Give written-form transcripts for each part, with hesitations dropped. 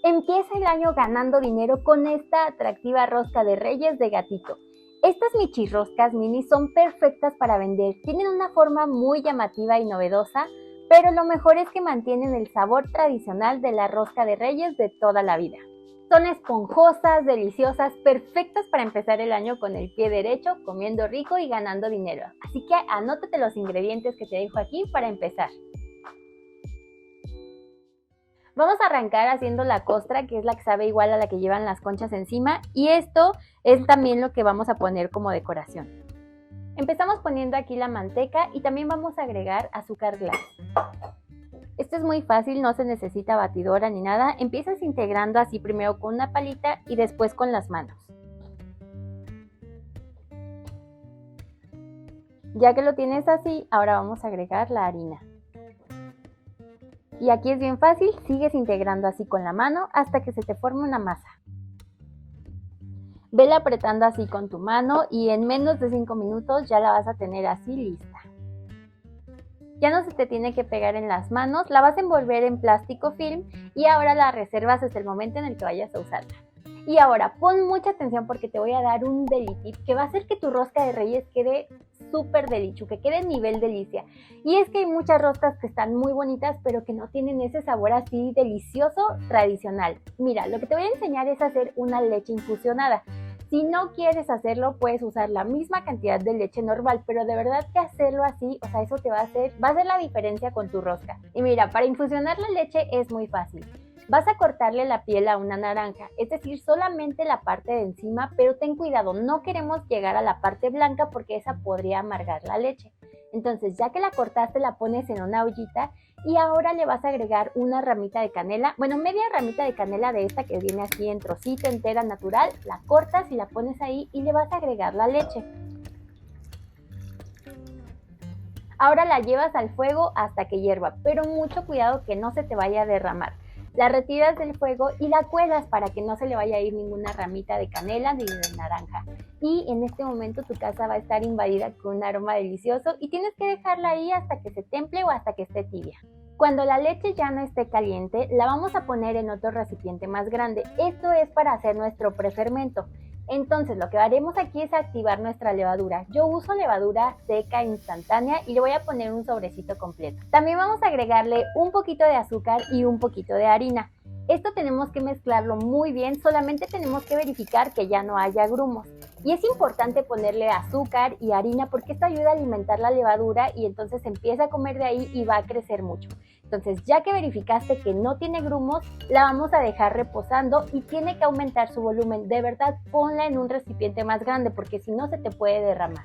Empieza el año ganando dinero con esta atractiva rosca de Reyes de gatito. Estas michirroscas mini son perfectas para vender, tienen una forma muy llamativa y novedosa, pero lo mejor es que mantienen el sabor tradicional de la rosca de Reyes de toda la vida. Son esponjosas, deliciosas, perfectas para empezar el año con el pie derecho, comiendo rico y ganando dinero. Así que anótate los ingredientes que te dejo aquí para empezar. Vamos a arrancar haciendo la costra, que es la que sabe igual a la que llevan las conchas encima, y esto es también lo que vamos a poner como decoración. Empezamos poniendo aquí la manteca y también vamos a agregar azúcar glass. Esto es muy fácil, no se necesita batidora ni nada. Empiezas integrando así primero con una palita y después con las manos. Ya que lo tienes así, ahora vamos a agregar la harina. Y aquí es bien fácil, sigues integrando así con la mano hasta que se te forme una masa. Vela apretando así con tu mano y en menos de 5 minutos ya la vas a tener así lista. Ya no se te tiene que pegar en las manos, la vas a envolver en plástico film y ahora la reservas hasta el momento en el que vayas a usarla. Y ahora pon mucha atención porque te voy a dar un deli tip que va a hacer que tu rosca de Reyes quede súper delichu, que quede nivel delicia. Y es que hay muchas roscas que están muy bonitas pero que no tienen ese sabor así delicioso tradicional. Mira, lo que te voy a enseñar es hacer una leche infusionada. Si no quieres hacerlo, puedes usar la misma cantidad de leche normal, pero de verdad que hacerlo así, o sea, eso te va a hacer la diferencia con tu rosca. Y mira, para infusionar la leche es muy fácil. Vas a cortarle la piel a una naranja, es decir, solamente la parte de encima, pero ten cuidado, no queremos llegar a la parte blanca porque esa podría amargar la leche. Entonces, ya que la cortaste, la pones en una ollita y ahora le vas a agregar una ramita de canela, bueno, media ramita de canela de esta que viene así en trocito, entera, natural, la cortas y la pones ahí y le vas a agregar la leche. Ahora la llevas al fuego hasta que hierva, pero mucho cuidado que no se te vaya a derramar. La retiras del fuego y la cuelas para que no se le vaya a ir ninguna ramita de canela ni de naranja. Y en este momento tu casa va a estar invadida con un aroma delicioso y tienes que dejarla ahí hasta que se temple o hasta que esté tibia. Cuando la leche ya no esté caliente, la vamos a poner en otro recipiente más grande. Esto es para hacer nuestro prefermento. Entonces lo que haremos aquí es activar nuestra levadura. Yo uso levadura seca instantánea y le voy a poner un sobrecito completo. También vamos a agregarle un poquito de azúcar y un poquito de harina. Esto tenemos que mezclarlo muy bien, solamente tenemos que verificar que ya no haya grumos. Y es importante ponerle azúcar y harina porque esto ayuda a alimentar la levadura y entonces empieza a comer de ahí y va a crecer mucho. Entonces, ya que verificaste que no tiene grumos, la vamos a dejar reposando y tiene que aumentar su volumen. De verdad, ponla en un recipiente más grande porque si no se te puede derramar.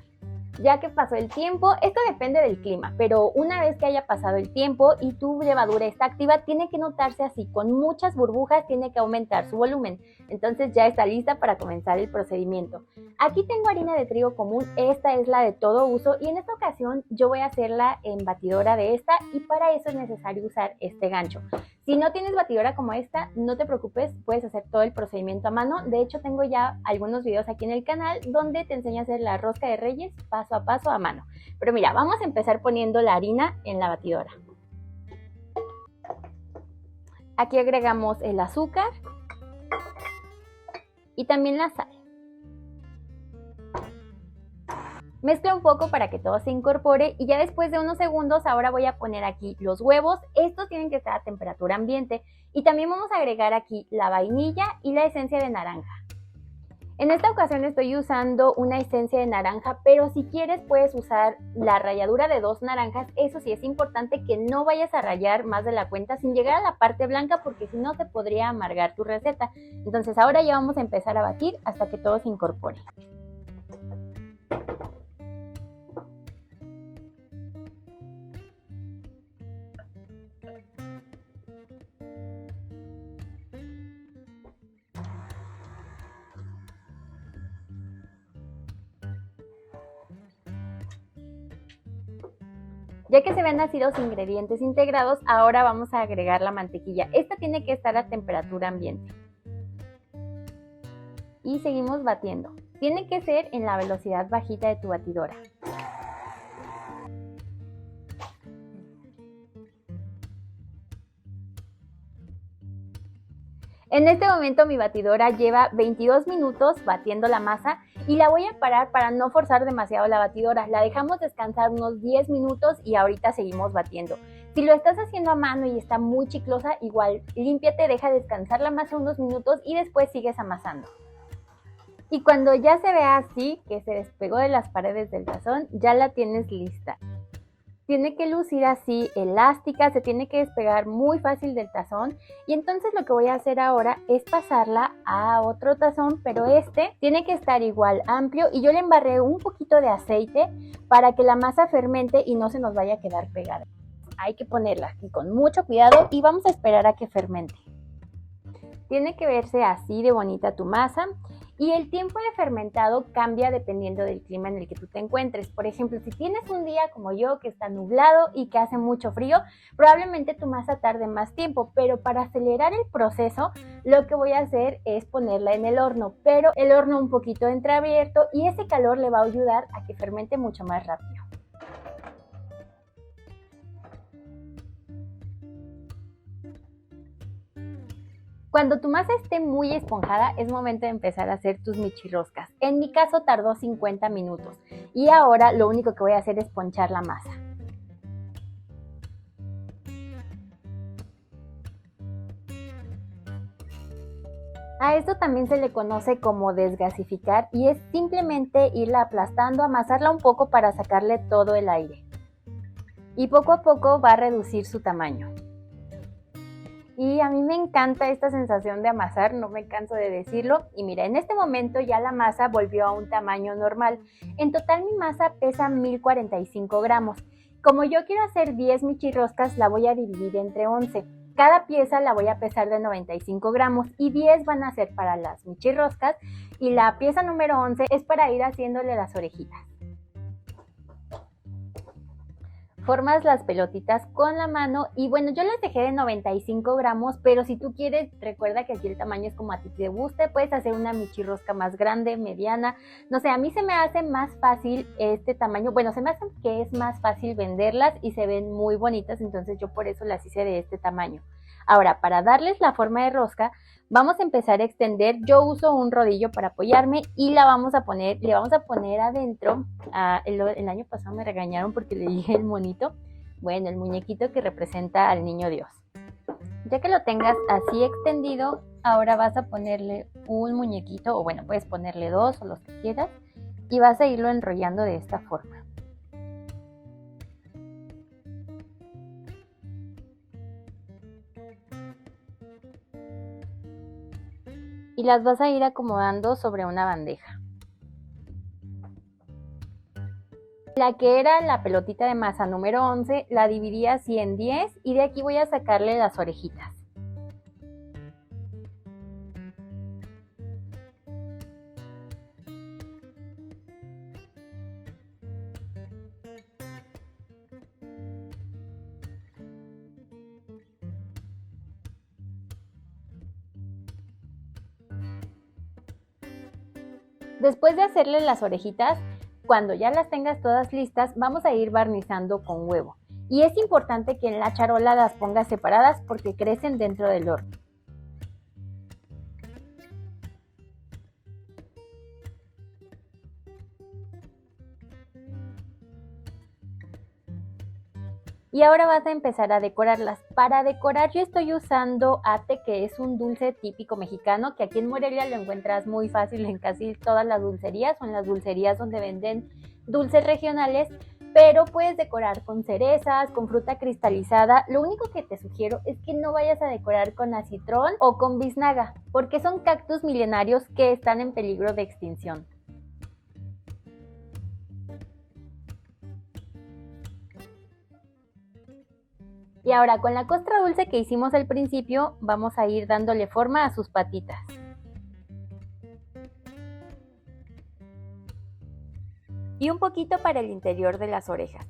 Ya que pasó el tiempo, esto depende del clima, pero una vez que haya pasado el tiempo y tu levadura está activa, tiene que notarse así, con muchas burbujas, tiene que aumentar su volumen. Entonces ya está lista para comenzar el procedimiento. Aquí tengo harina de trigo común, esta es la de todo uso y en esta ocasión yo voy a hacerla en batidora de esta y para eso es necesario usar este gancho. Si no tienes batidora como esta, no te preocupes, puedes hacer todo el procedimiento a mano. De hecho, tengo ya algunos videos aquí en el canal donde te enseño a hacer la rosca de Reyes paso a paso a mano. Pero mira, vamos a empezar poniendo la harina en la batidora. Aquí agregamos el azúcar y también la sal. Mezcla un poco para que todo se incorpore y ya después de unos segundos ahora voy a poner aquí los huevos. Estos tienen que estar a temperatura ambiente y también vamos a agregar aquí la vainilla y la esencia de naranja. En esta ocasión estoy usando una esencia de naranja, pero si quieres puedes usar la ralladura de 2 naranjas. Eso sí, es importante que no vayas a rallar más de la cuenta sin llegar a la parte blanca porque si no te podría amargar tu receta. Entonces ahora ya vamos a empezar a batir hasta que todo se incorpore. Ya que se ven así los ingredientes integrados, ahora vamos a agregar la mantequilla. Esta tiene que estar a temperatura ambiente. Y seguimos batiendo. Tiene que ser en la velocidad bajita de tu batidora. En este momento mi batidora lleva 22 minutos batiendo la masa y la voy a parar para no forzar demasiado la batidora. La dejamos descansar unos 10 minutos y ahorita seguimos batiendo. Si lo estás haciendo a mano y está muy chiclosa, igual límpiate, deja descansar la masa unos minutos y después sigues amasando. Y cuando ya se vea así, que se despegó de las paredes del tazón, ya la tienes lista. Tiene que lucir así, elástica, se tiene que despegar muy fácil del tazón. Y entonces lo que voy a hacer ahora es pasarla a otro tazón, pero este tiene que estar igual amplio y yo le embarré un poquito de aceite para que la masa fermente y no se nos vaya a quedar pegada. Hay que ponerla aquí con mucho cuidado y vamos a esperar a que fermente. Tiene que verse así de bonita tu masa. Y el tiempo de fermentado cambia dependiendo del clima en el que tú te encuentres. Por ejemplo, si tienes un día como yo que está nublado y que hace mucho frío, probablemente tu masa tarde más tiempo, pero para acelerar el proceso, lo que voy a hacer es ponerla en el horno, pero el horno un poquito entreabierto y ese calor le va a ayudar a que fermente mucho más rápido. Cuando tu masa esté muy esponjada, es momento de empezar a hacer tus michirroscas. En mi caso tardó 50 minutos y ahora lo único que voy a hacer es ponchar la masa. A esto también se le conoce como desgasificar y es simplemente irla aplastando, amasarla un poco para sacarle todo el aire. Y poco a poco va a reducir su tamaño. Y a mí me encanta esta sensación de amasar, no me canso de decirlo. Y mira, en este momento ya la masa volvió a un tamaño normal. En total mi masa pesa 1045 gramos. Como yo quiero hacer 10 michirroscas, la voy a dividir entre 11. Cada pieza la voy a pesar de 95 gramos y 10 van a ser para las michirroscas y la pieza número 11 es para ir haciéndole las orejitas. Formas las pelotitas con la mano y bueno, yo las dejé de 95 gramos, pero si tú quieres, recuerda que aquí el tamaño es como a ti te guste, puedes hacer una michirrosca más grande, mediana, no sé, a mí se me hace más fácil este tamaño, bueno, se me hace que es más fácil venderlas y se ven muy bonitas, entonces yo por eso las hice de este tamaño. Ahora, para darles la forma de rosca, vamos a empezar a extender. Yo uso un rodillo para apoyarme y le vamos a poner adentro. El año pasado me regañaron porque le dije el monito. Bueno, el muñequito que representa al niño Dios. Ya que lo tengas así extendido, ahora vas a ponerle un muñequito, o bueno, puedes ponerle dos o los que quieras, y vas a irlo enrollando de esta forma. Y las vas a ir acomodando sobre una bandeja. La que era la pelotita de masa número 11 la dividí así en 10 y de aquí voy a sacarle las orejitas. Después de hacerle las orejitas, cuando ya las tengas todas listas, vamos a ir barnizando con huevo. Y es importante que en la charola las pongas separadas porque crecen dentro del horno. Y ahora vas a empezar a decorarlas. Para decorar yo estoy usando ate, que es un dulce típico mexicano, que aquí en Morelia lo encuentras muy fácil en casi todas las dulcerías o en las dulcerías donde venden dulces regionales, pero puedes decorar con cerezas, con fruta cristalizada. Lo único que te sugiero es que no vayas a decorar con acitrón o con biznaga, porque son cactus milenarios que están en peligro de extinción. Y ahora con la costra dulce que hicimos al principio, vamos a ir dándole forma a sus patitas. Y un poquito para el interior de las orejas.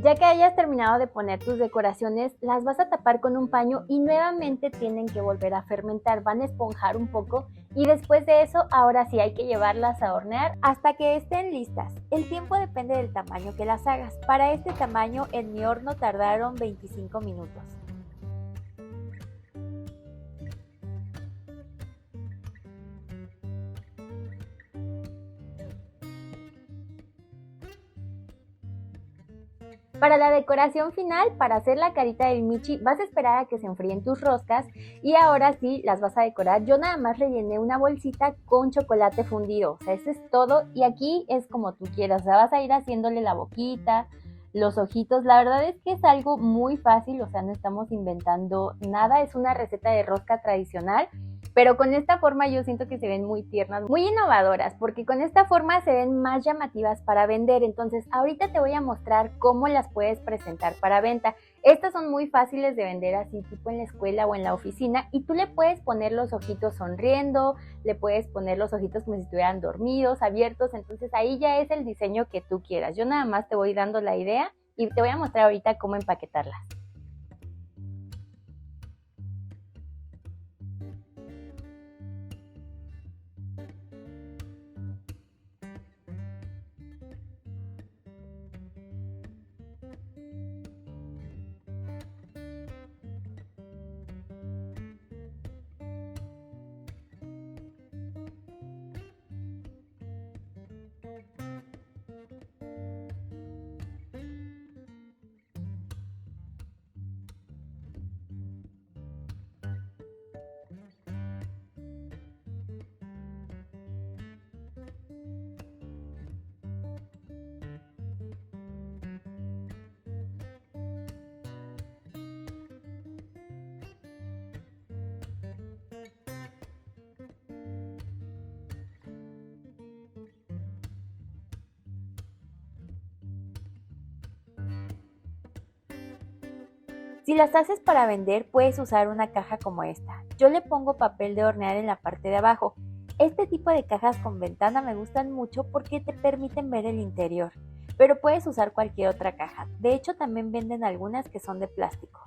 Ya que hayas terminado de poner tus decoraciones, las vas a tapar con un paño y nuevamente tienen que volver a fermentar, van a esponjar un poco Y después de eso, ahora sí hay que llevarlas a hornear hasta que estén listas. El tiempo depende del tamaño que las hagas. Para este tamaño en mi horno tardaron 25 minutos. Para la decoración final, para hacer la carita del Michi, vas a esperar a que se enfríen tus roscas y ahora sí las vas a decorar. Yo nada más rellené una bolsita con chocolate fundido, o sea, eso es todo y aquí es como tú quieras, o sea, vas a ir haciéndole la boquita, los ojitos. La verdad es que es algo muy fácil, o sea, no estamos inventando nada, es una receta de rosca tradicional. Pero con esta forma yo siento que se ven muy tiernas, muy innovadoras, porque con esta forma se ven más llamativas para vender. Entonces, ahorita te voy a mostrar cómo las puedes presentar para venta. Estas son muy fáciles de vender así, tipo en la escuela o en la oficina, y tú le puedes poner los ojitos sonriendo, le puedes poner los ojitos como si estuvieran dormidos, abiertos. Entonces, ahí ya es el diseño que tú quieras. Yo nada más te voy dando la idea y te voy a mostrar ahorita cómo empaquetarlas. Si las haces para vender, puedes usar una caja como esta. Yo le pongo papel de hornear en la parte de abajo. Este tipo de cajas con ventana me gustan mucho porque te permiten ver el interior, pero puedes usar cualquier otra caja. De hecho, también venden algunas que son de plástico.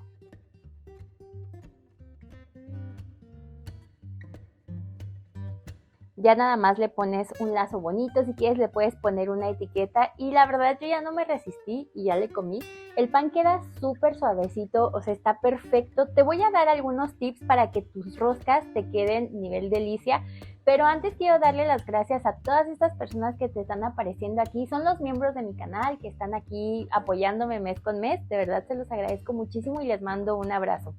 Ya nada más le pones un lazo bonito, si quieres le puedes poner una etiqueta y la verdad yo ya no me resistí y ya le comí. El pan queda súper suavecito, o sea, está perfecto. Te voy a dar algunos tips para que tus roscas te queden nivel delicia, pero antes quiero darle las gracias a todas estas personas que te están apareciendo aquí. Son los miembros de mi canal que están aquí apoyándome mes con mes. De verdad se los agradezco muchísimo y les mando un abrazo.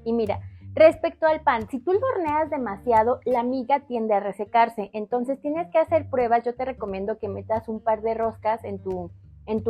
Y mira, respecto al pan, si tú lo horneas demasiado, la miga tiende a resecarse, entonces tienes que hacer pruebas. Yo te recomiendo que metas un par de roscas en tu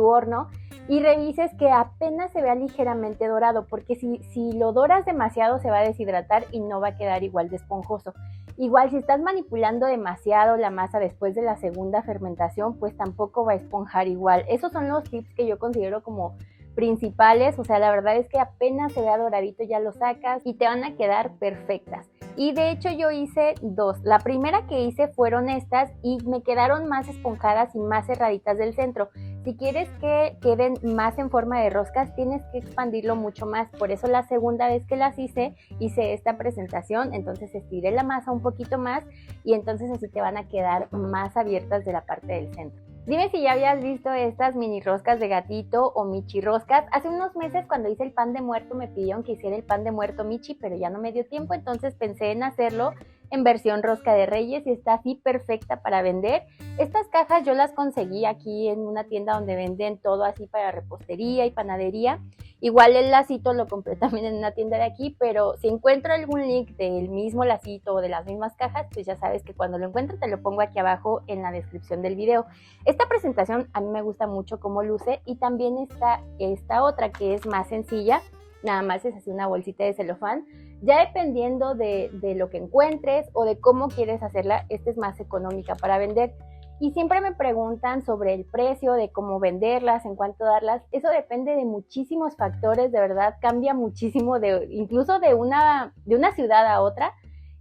horno y revises que apenas se vea ligeramente dorado, porque si lo doras demasiado se va a deshidratar y no va a quedar igual de esponjoso. Igual si estás manipulando demasiado la masa después de la segunda fermentación, pues tampoco va a esponjar igual. Esos son los tips que yo considero como principales, o sea, la verdad es que apenas se vea doradito ya lo sacas y te van a quedar perfectas. Y de hecho yo hice dos. La primera que hice fueron estas y me quedaron más esponjadas y más cerraditas del centro. Si quieres que queden más en forma de roscas, tienes que expandirlo mucho más. Por eso la segunda vez que las hice esta presentación, entonces estiré la masa un poquito más y entonces así te van a quedar más abiertas de la parte del centro. Dime si ya habías visto estas mini roscas de gatito o Michi roscas. Hace unos meses cuando hice el pan de muerto me pidieron que hiciera el pan de muerto Michi, pero ya no me dio tiempo, entonces pensé en hacerlo en versión rosca de reyes y está así perfecta para vender. Estas cajas yo las conseguí aquí en una tienda donde venden todo así para repostería y panadería. Igual el lacito lo compré también en una tienda de aquí, pero si encuentro algún link del mismo lacito o de las mismas cajas, pues ya sabes que cuando lo encuentre te lo pongo aquí abajo en la descripción del video. Esta presentación a mí me gusta mucho cómo luce y también está esta otra que es más sencilla, nada más es así una bolsita de celofán. Ya dependiendo de lo que encuentres o de cómo quieres hacerla, esta es más económica para vender. Y siempre me preguntan sobre el precio, de cómo venderlas, en cuánto darlas. Eso depende de muchísimos factores, de verdad cambia muchísimo, incluso de una ciudad a otra.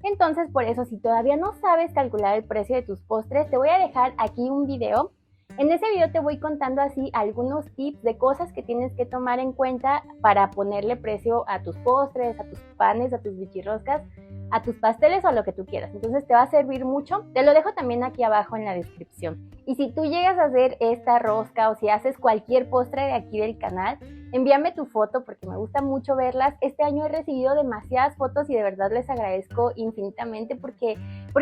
Entonces, por eso, si todavía no sabes calcular el precio de tus postres, te voy a dejar aquí un video. En ese video te voy contando así algunos tips de cosas que tienes que tomar en cuenta para ponerle precio a tus postres, a tus panes, a tus bichirroscas, a tus pasteles o a lo que tú quieras. Entonces te va a servir mucho. Te lo dejo también aquí abajo en la descripción. Y si tú llegas a hacer esta rosca o si haces cualquier postre de aquí del canal, envíame tu foto porque me gusta mucho verlas. Este año he recibido demasiadas fotos y de verdad les agradezco infinitamente porque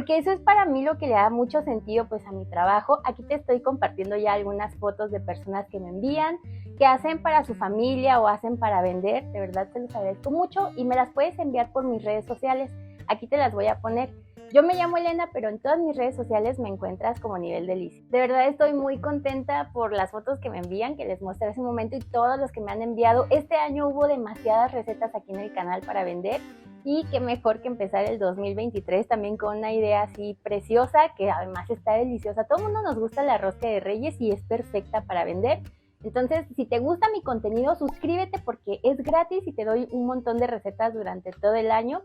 eso es para mí lo que le da mucho sentido pues a mi trabajo. Aquí te estoy compartiendo ya algunas fotos de personas que me envían, que hacen para su familia o hacen para vender. De verdad te los agradezco mucho y me las puedes enviar por mis redes sociales. Aquí te las voy a poner. Yo me llamo Elena, pero en todas mis redes sociales me encuentras como Nivel Delicia. De verdad estoy muy contenta por las fotos que me envían, que les mostré hace un momento y todos los que me han enviado. Este año hubo demasiadas recetas aquí en el canal para vender y qué mejor que empezar el 2023 también con una idea así preciosa, que además está deliciosa. Todo el mundo nos gusta la rosca de Reyes y es perfecta para vender. Entonces, si te gusta mi contenido, suscríbete porque es gratis y te doy un montón de recetas durante todo el año.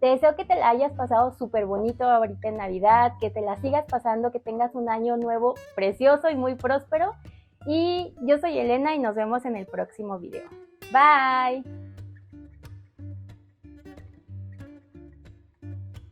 Te deseo que te la hayas pasado súper bonito ahorita en Navidad, que te la sigas pasando, que tengas un año nuevo precioso y muy próspero. Y yo soy Elena y nos vemos en el próximo video. Bye.